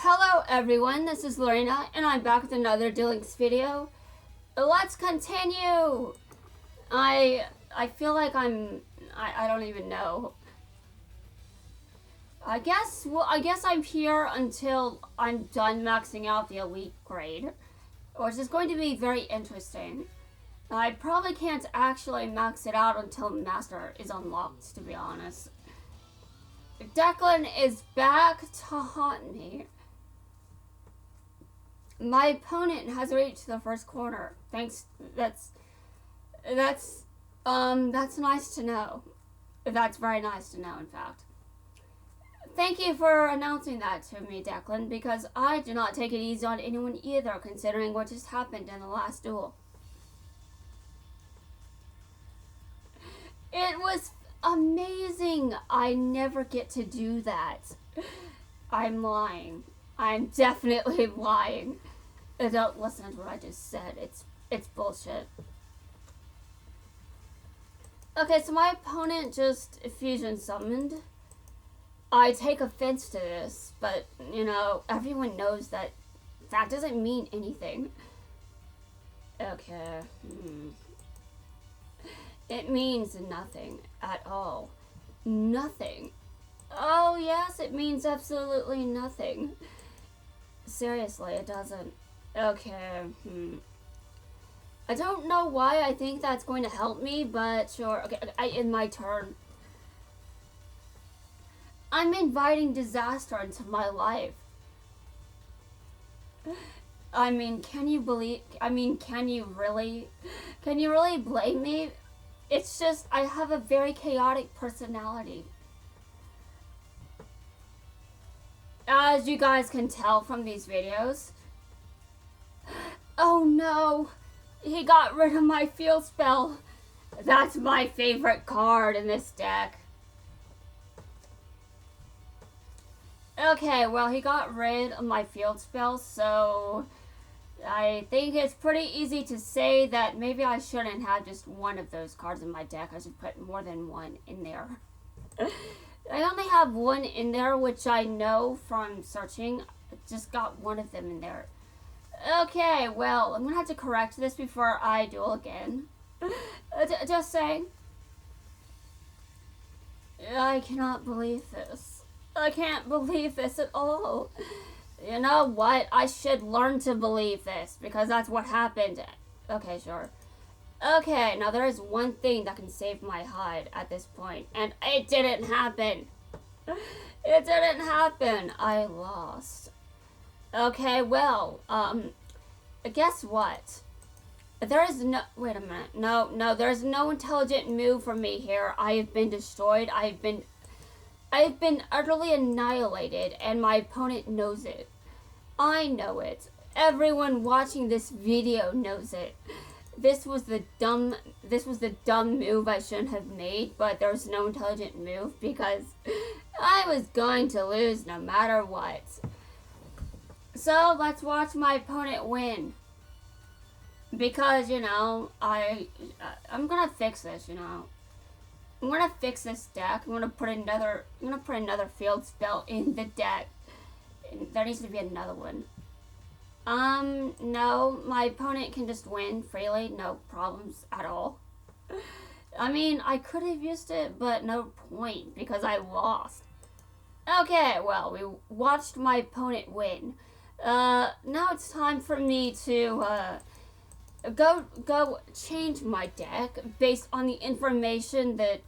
Hello everyone, this is Lorena, and I'm back with another Duelings video. Let's continue! I feel like I don't even know. I guess I'm here until I'm done maxing out the elite grade, which is going to be very interesting. I probably can't actually max it out until Master is unlocked, to be honest. Declan is back to haunt me. My opponent has reached the first corner. Thanks. That's nice to know. That's very nice to know, in fact. Thank you for announcing that to me, Declan, because I do not take it easy on anyone either, considering what just happened in the last duel. It was amazing. I never get to do that. I'm lying. I'm definitely lying. Don't listen to what I just said. It's bullshit. Okay, so my opponent just fusion summoned. I take offense to this, but, you know, everyone knows that that doesn't mean anything. Okay. It means nothing at all. Nothing. Oh, yes, it means absolutely nothing. Seriously, it doesn't. Okay. I don't know why I think that's going to help me, but sure. Okay, in my turn. I'm inviting disaster into my life. I mean, can you really blame me? It's just, I have a very chaotic personality. As you guys can tell from these videos. Oh no! He got rid of my field spell. That's my favorite card in this deck. Okay, well, he got rid of my field spell, so I think it's pretty easy to say that maybe I shouldn't have just one of those cards in my deck. I should put more than one in there. I only have one in there, which I know from searching. I just got one of them in there. Okay, well, I'm gonna have to correct this before I duel again. Just saying. I cannot believe this. I can't believe this at all. You know what? I should learn to believe this, because that's what happened. Okay, sure. Okay, now there is one thing that can save my hide at this point, and it didn't happen. It didn't happen. I lost. Okay, well, guess what? There is no, wait a minute. No, there's no intelligent move for me here. I have been destroyed. I've been utterly annihilated, and my opponent knows it. I know it. Everyone watching this video knows it. This was the dumb move I shouldn't have made, but there was no intelligent move because I was going to lose no matter what. So let's watch my opponent win. Because, you know, I'm gonna fix this, you know. I'm gonna fix this deck. I'm gonna put another field spell in the deck. There needs to be another one. No, my opponent can just win freely, no problems at all. I mean, I could have used it, but no point, because I lost. Okay, well, we watched my opponent win. Now it's time for me to, go change my deck based on the information that,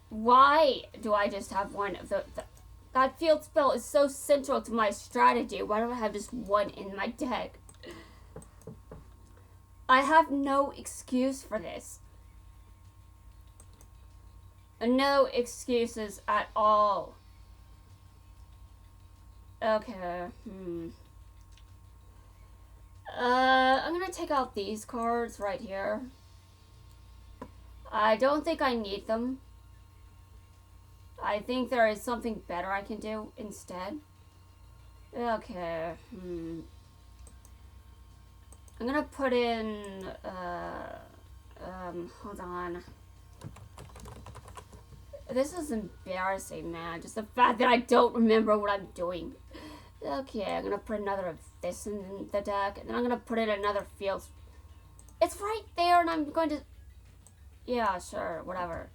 why do I just have one of that field spell is so central to my strategy. Why do I have just one in my deck? I have no excuse for this. No excuses at all. Okay, I'm gonna take out these cards right here. I don't think I need them. I think there is something better I can do instead. Okay, I'm gonna put in, hold on. This is embarrassing, man. Just the fact that I don't remember what I'm doing. Okay, I'm gonna put another of this in the deck, and then I'm gonna put in another field. It's right there, and I'm going to... Yeah, sure, whatever.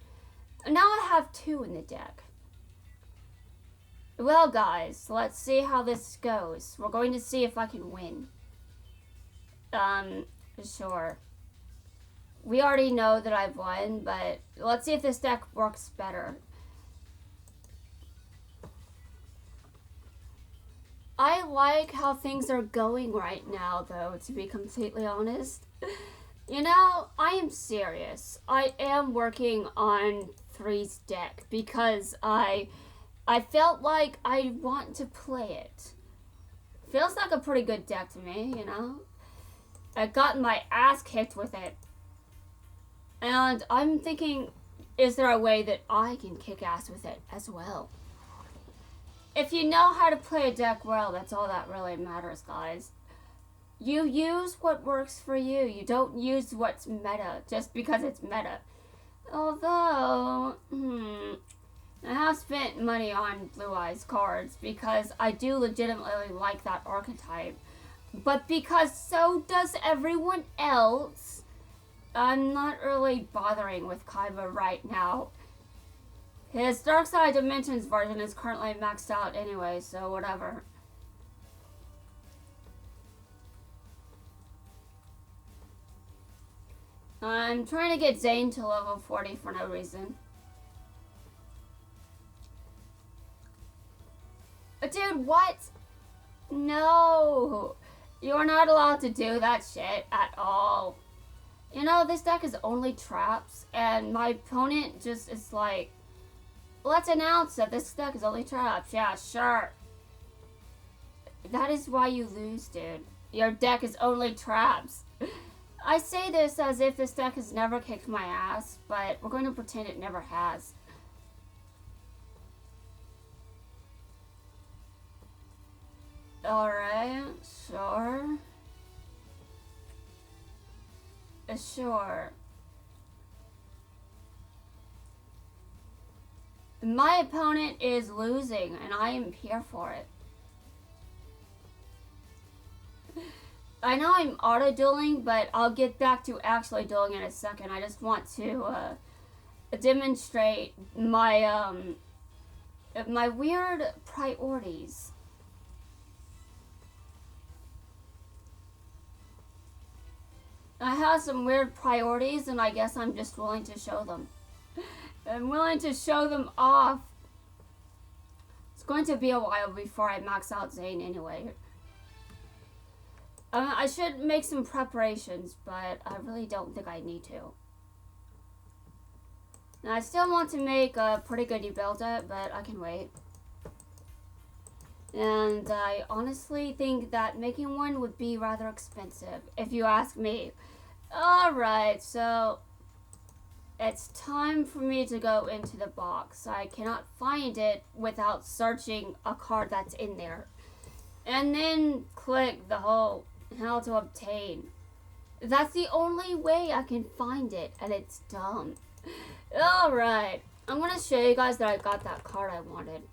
Now I have 2 in the deck. Well, guys, let's see how this goes. We're going to see if I can win. Sure. We already know that I've won, but let's see if this deck works better. I like how things are going right now, though, to be completely honest. You know, I am serious. I am working on 3's deck because I felt like I want to play it. Feels like a pretty good deck to me, you know? I got my ass kicked with it. And I'm thinking, is there a way that I can kick ass with it as well? If you know how to play a deck well, that's all that really matters, guys. You use what works for you. You don't use what's meta just because it's meta. Although, I have spent money on Blue Eyes cards because I do legitimately like that archetype. But because so does everyone else, I'm not really bothering with Kaiba right now. His Dark Side Dimensions version is currently maxed out anyway, so whatever. I'm trying to get Zane to level 40 for no reason. Dude, what? No! You're not allowed to do that shit at all. You know, this deck is only traps, and my opponent just is like, let's announce that this deck is only traps. Yeah, sure. That is why you lose, dude. Your deck is only traps. I say this as if this deck has never kicked my ass, but we're going to pretend it never has. Alright, sure. Sure. My opponent is losing, and I am here for it. I know I'm auto-dueling, but I'll get back to actually dueling in a second. I just want to demonstrate my my weird priorities. I have some weird priorities, and I guess I'm just willing to show them. I'm willing to show them off. It's going to be a while before I max out Zane anyway. I should make some preparations, but I really don't think I need to. Now, I still want to make a pretty good rebuild it, but I can wait. And I honestly think that making one would be rather expensive, if you ask me. Alright, so it's time for me to go into the box. I cannot find it without searching a card that's in there. And then click the whole how to obtain. That's the only way I can find it, and it's dumb. Alright, I'm going to show you guys that I got that card I wanted.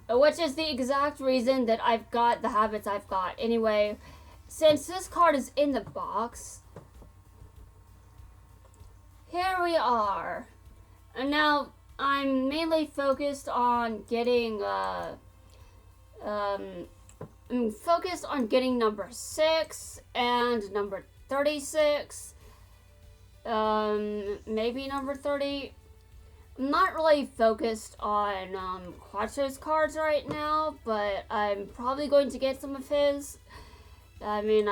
Which is the exact reason that I've got the habits I've got. Anyway, since this card is in the box, here we are. And now, I'm mainly focused on getting, I'm focused on getting number 6 and number 36. Maybe number 30. I'm not really focused on Quattro's cards right now, but I'm probably going to get some of his. I mean,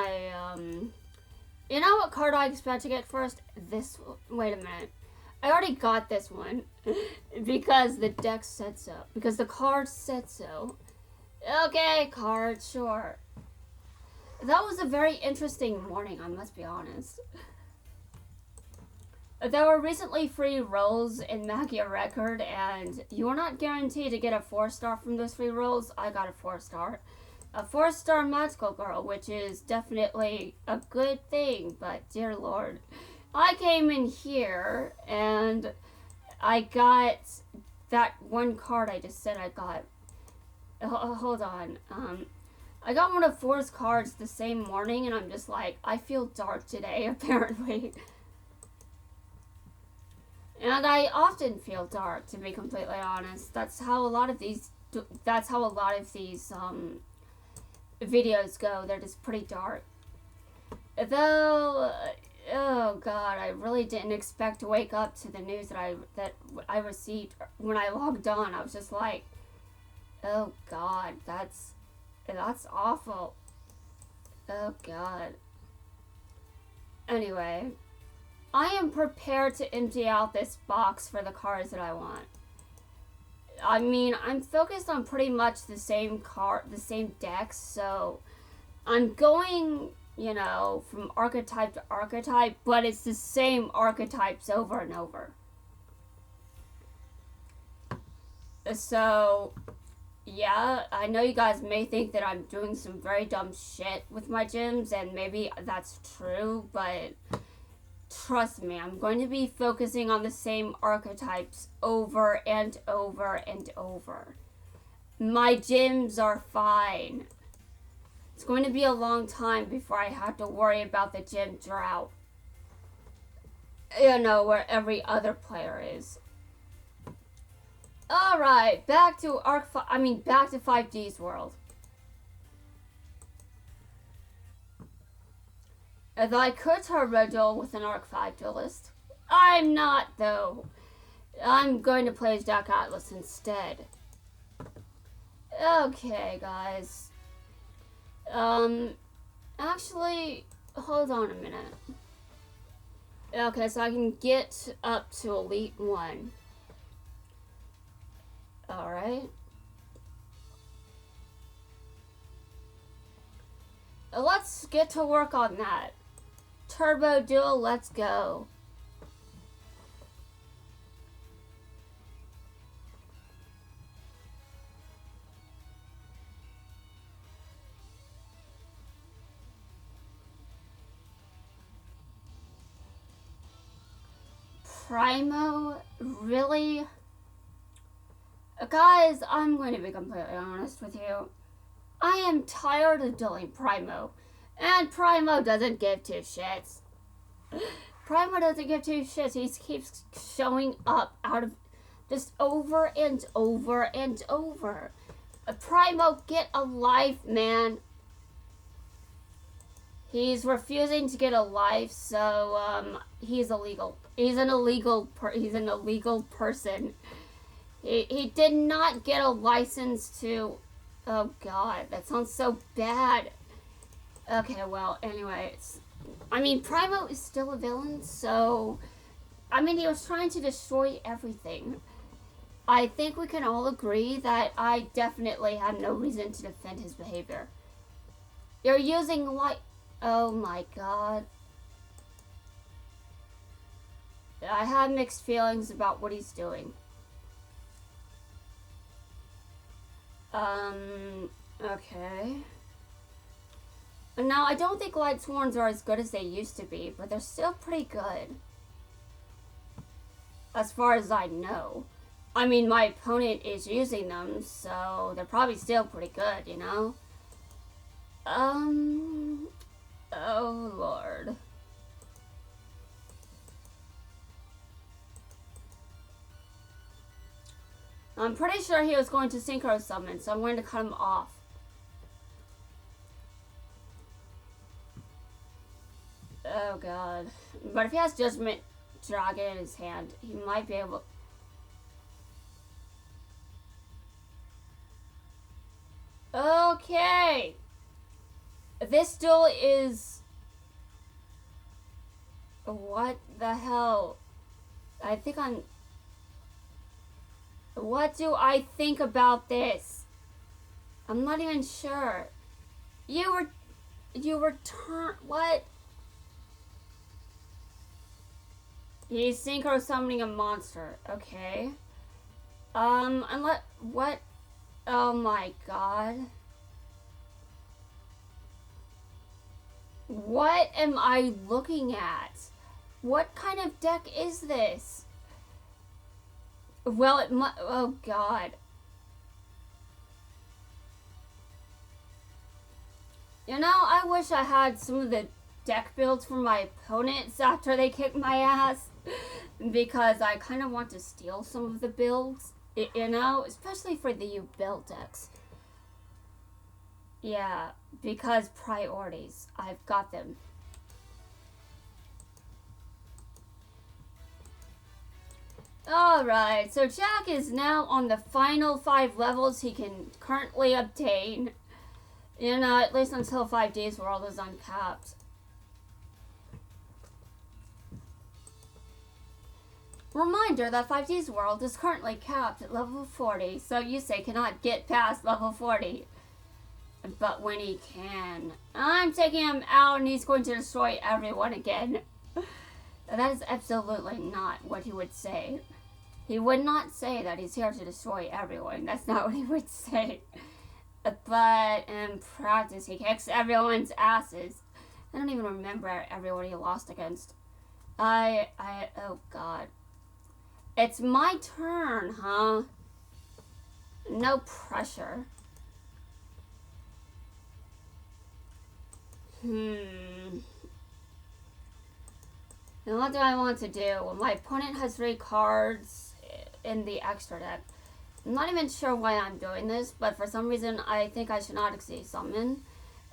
you know what card I expect to get first? This one. Wait a minute. I already got this one because the deck said so. Because the card said so. Okay, card, sure. That was a very interesting morning, I must be honest. There were recently free rolls in Magia Record, and you are not guaranteed to get a 4-star from those free rolls. I got a 4-star. A 4-star Magical Girl, which is definitely a good thing, but dear lord. I came in here, and I got that one card I just said I got. hold on. I got one of 4's cards the same morning, and I'm just like, I feel dark today, apparently. And I often feel dark, to be completely honest. That's how a lot of these videos go. They're just pretty dark. Though, oh god, I really didn't expect to wake up to the news that I received when I logged on. I was just like, oh god, that's awful. Oh god. Anyway, I am prepared to empty out this box for the cards that I want. I mean, I'm focused on pretty much the same decks, so I'm going, you know, from archetype to archetype, but it's the same archetypes over and over. So, yeah, I know you guys may think that I'm doing some very dumb shit with my gyms, and maybe that's true, but trust me, I'm going to be focusing on the same archetypes over and over and over. My gyms are fine. It's going to be a long time before I have to worry about the gym drought. You know, where every other player is. Alright, back to 5D's world. Although I could Turbo Duel with an Arc 5 duelist. I'm not, though. I'm going to play as Jack Atlas instead. Okay, guys. Actually, hold on a minute. Okay, so I can get up to Elite 1. Alright. Let's get to work on that. Turbo Duel, let's go. Primo? Really? Guys, I'm going to be completely honest with you. I am tired of dueling Primo. And Primo doesn't give two shits. Primo doesn't give two shits. He keeps showing up out of just over and over and over. Primo, get a life, man. He's refusing to get a life, so he's illegal. He's an illegal person. He did not get a license to. Oh god, that sounds so bad. Okay, well, anyways. I mean, Primo is still a villain, so. I mean, he was trying to destroy everything. I think we can all agree that I definitely have no reason to defend his behavior. You're using light. Oh my god. I have mixed feelings about what he's doing. Okay. Now, I don't think Light Sworns are as good as they used to be, but they're still pretty good. As far as I know. I mean, my opponent is using them, so they're probably still pretty good, you know? Oh, Lord. I'm pretty sure he was going to Synchro Summon, so I'm going to cut him off. Oh, God. But if he has Judgment Dragon in his hand, he might be able... Okay! This duel is... What the hell? I think I'm... What do I think about this? I'm not even sure. You were what? He's synchro summoning a monster. Okay. What? Oh my god. What am I looking at? What kind of deck is this? Well, oh god. You know, I wish I had some of the deck builds for my opponents after they kick my ass. Because I kind of want to steal some of the builds. You know, especially for the build decks. Yeah, because priorities. I've got them. Alright, so Jack is now on the final 5 levels he can currently obtain. You know, at least until 5D's World is uncapped. Reminder that 5D's World is currently capped at level 40, so Yusei cannot get past level 40. But when he can, I'm taking him out and he's going to destroy everyone again. That is absolutely not what he would say. He would not say that he's here to destroy everyone. That's not what he would say. But in practice, he kicks everyone's asses. I don't even remember everyone he lost against. Oh God. It's my turn, huh? No pressure. And what do I want to do? Well, my opponent has 3 cards in the extra deck. I'm not even sure why I'm doing this, but for some reason I think I should not exceed summon.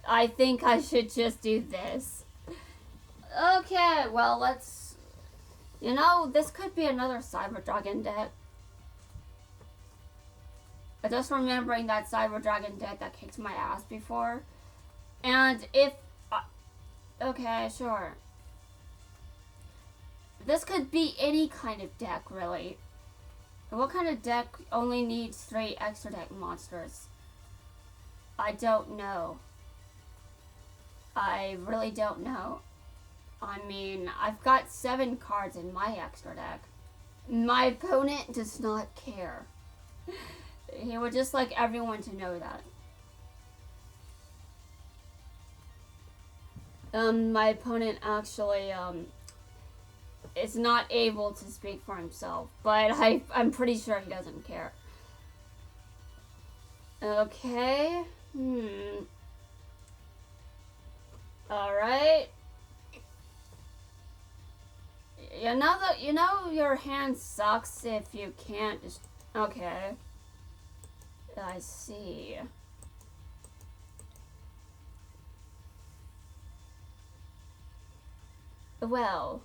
I think I should just do this. Okay, well, let's... You know, this could be another Cyber Dragon deck. I'm just remembering that Cyber Dragon deck that kicked my ass before. And if... okay, sure. This could be any kind of deck, really. What kind of deck only needs 3 extra deck monsters? I don't know. I really don't know. I mean, I've got 7 cards in my extra deck. My opponent does not care. He would just like everyone to know that. My opponent actually, is not able to speak for himself, but I'm pretty sure he doesn't care. Okay. Alright. You know your hand sucks if you can't just... Okay. I see. Well,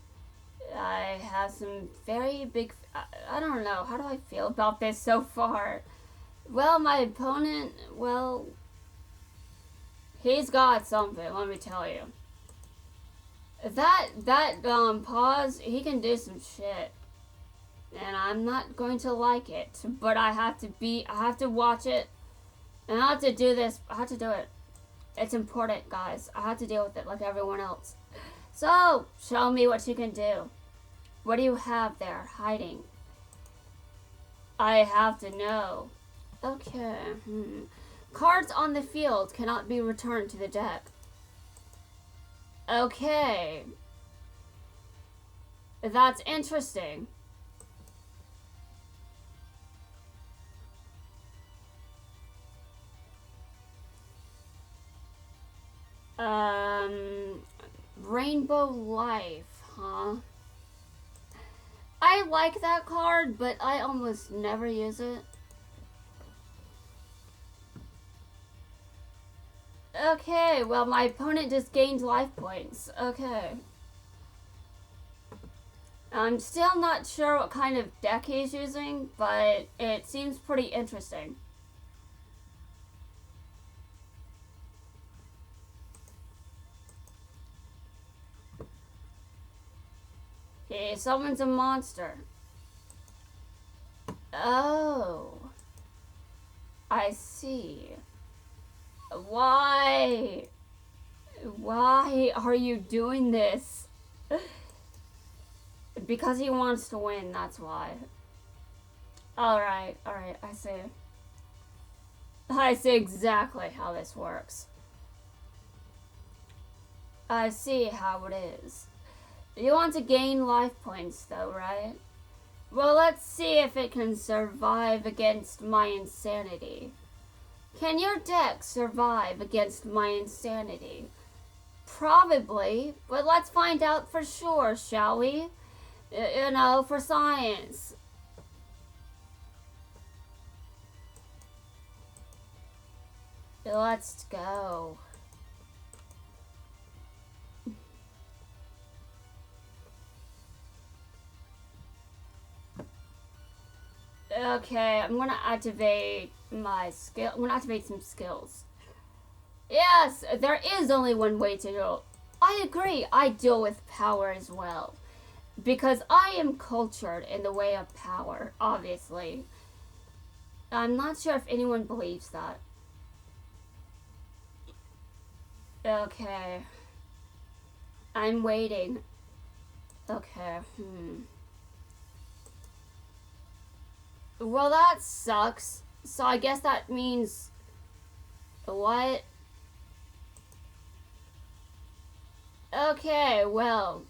I have some very big... I don't know. How do I feel about this so far? Well, my opponent, well... He's got something, let me tell you. That pause, he can do some shit. And I'm not going to like it. But I have to watch it. And I have to do this. I have to do it. It's important, guys. I have to deal with it like everyone else. So, show me what you can do. What do you have there, hiding? I have to know. Okay. Cards on the field cannot be returned to the deck. Okay. That's interesting. Rainbow Life, huh? I like that card, but I almost never use it. Okay, well, my opponent just gained life points. Okay. I'm still not sure what kind of deck he's using, but it seems pretty interesting. He summons a monster. Oh. I see. Why? Why are you doing this? Because he wants to win, that's why. Alright, I see. I see exactly how this works. I see how it is. You want to gain life points though, right? Well, let's see if it can survive against my insanity. Can your deck survive against my insanity? Probably, but let's find out for sure, shall we? You know, for science. Let's go. Okay, I'm gonna activate my skill. I'm gonna activate some skills. Yes, there is only one way to do it. I agree, I deal with power as well. Because I am cultured in the way of power, obviously. I'm not sure if anyone believes that. Okay. I'm waiting. Okay, Well, that sucks. So I guess that means... What? Okay, well...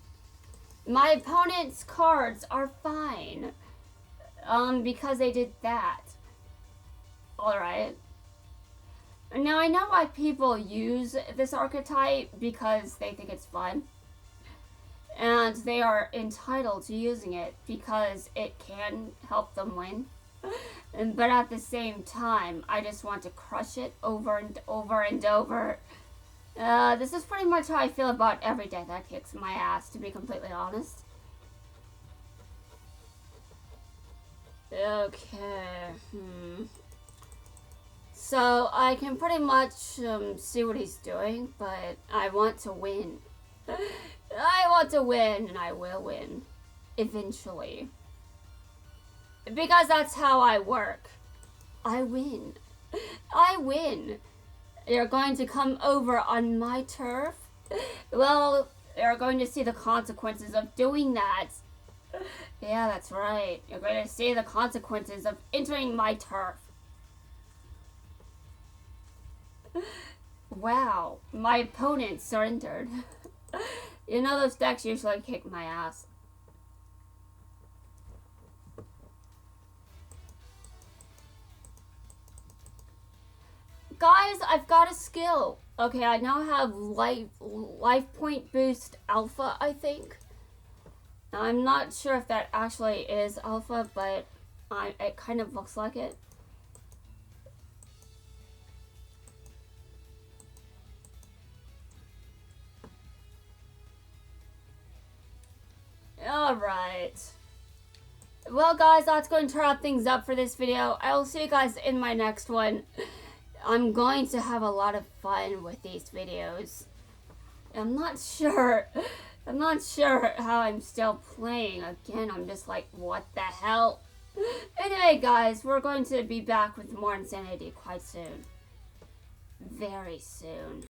My opponent's cards are fine. Because they did that. Alright. Now, I know why people use this archetype because they think it's fun. And they are entitled to using it because it can help them win. But at the same time, I just want to crush it over and over and over. This is pretty much how I feel about every deck that kicks my ass, to be completely honest. Okay, So, I can pretty much see what he's doing, but I want to win. I want to win, and I will win. Eventually. Because that's how I work. I win. I win. You're going to come over on my turf? Well, you're going to see the consequences of doing that. Yeah, that's right. You're going to see the consequences of entering my turf. Wow, my opponent surrendered. You know those decks usually kick my ass. Guys, I've got a skill. Okay, I now have life point boost alpha, I think. Now, I'm not sure if that actually is alpha, but it kind of looks like it. Alright. Well, guys, that's going to wrap things up for this video. I will see you guys in my next one. I'm going to have a lot of fun with these videos. I'm not sure how I'm still playing. Again, I'm just like, what the hell? Anyway, guys, we're going to be back with more insanity quite soon. Very soon.